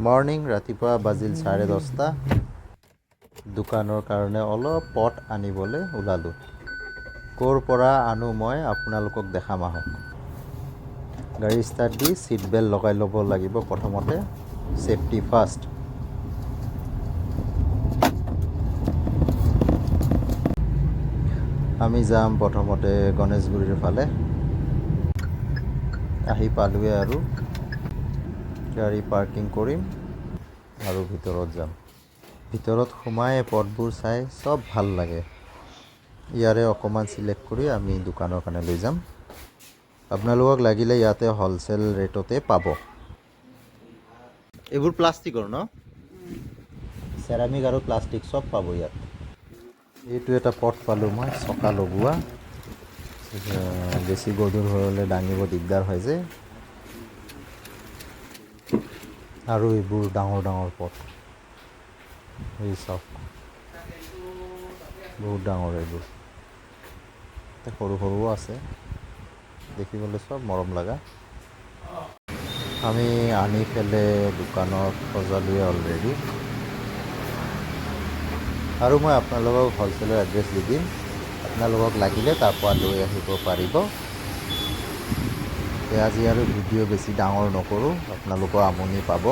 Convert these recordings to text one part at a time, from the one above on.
Morning ৰাতিপুৱা বাজিল 10:30। দোকানৰ কাৰণে অলপ পট আনিবলৈ ওলালোঁ। ক'ৰ পৰা আনো মই আপোনালোকক দেখাম আহক। গাড়ী ষ্টাৰ্ট দি ছিট বেল্ট লগাই ল'ব লাগিব প্ৰথমতে, ছেফটি ফাৰ্ষ্ট। আমি যাম প্ৰথমতে গণেশগুৰিৰ ফালে। আহি পালোৱে আৰু গাড়ী পাৰ্কিং কৰিম আৰু ভিতৰত যাম। ভিতৰত সোমাই পথবোৰ চাই চব ভাল লাগে। ইয়াৰে অকণমান চিলেক্ট কৰি আমি দোকানৰ কাৰণে লৈ যাম। আপোনালোকক লাগিলে ইয়াতে হ'লচেল ৰেটতে পাব। এইবোৰ প্লাষ্টিকৰ ন? চেৰামিক আৰু প্লাষ্টিক চব পাব ইয়াত। এইটো এটা পট পালোঁ মই, চকা লগোৱা। বেছি গধুৰ হ'লে দাঙিব দিগদাৰ হয় যে। আৰু এইবোৰ ডাঙৰ ডাঙৰ পট, এই চাওক বহুত ডাঙৰ এইবোৰ। সৰু সৰুও আছে, দেখিবলৈ চব মৰম লগা। আমি আনি পেলাই দোকানত সজালোৱে অলৰেডি। আৰু মই আপোনালোকক হ'লচেলৰ এড্ৰেছ দি দিম, আপোনালোকক লাগিলে তাৰপৰা লৈ আহিব পাৰিব। আজি আৰু ভিডিঅ' বেছি ডাঙৰ নকৰোঁ, আপোনালোকৰ আমনি পাব।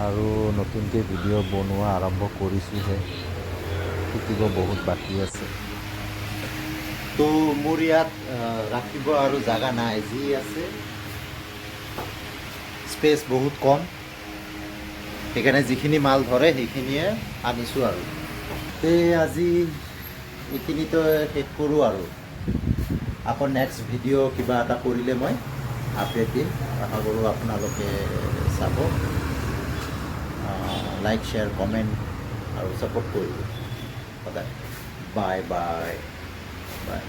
আৰু নতুনকৈ ভিডিঅ' বনোৱা আৰম্ভ কৰিছোঁহে, শিকিব বহুত বাকী আছে। তো মোৰ ইয়াত ৰাখিব আৰু জাগা নাই, যি আছে স্পেচ বহুত কম। সেইকাৰণে যিখিনি মাল ধৰে সেইখিনিয়ে আনিছোঁ আৰু। আজি এইখিনিতো শেষ কৰোঁ আৰু। আকৌ নেক্সট ভিডিঅ' কিবা এটা কৰিলে মই আপডেট দিম। আশা কৰোঁ আপোনালোকে চাব, লাইক শ্বেয়াৰ কমেণ্ট আৰু ছাপোৰ্ট কৰিব সদায়। Bye bye bye.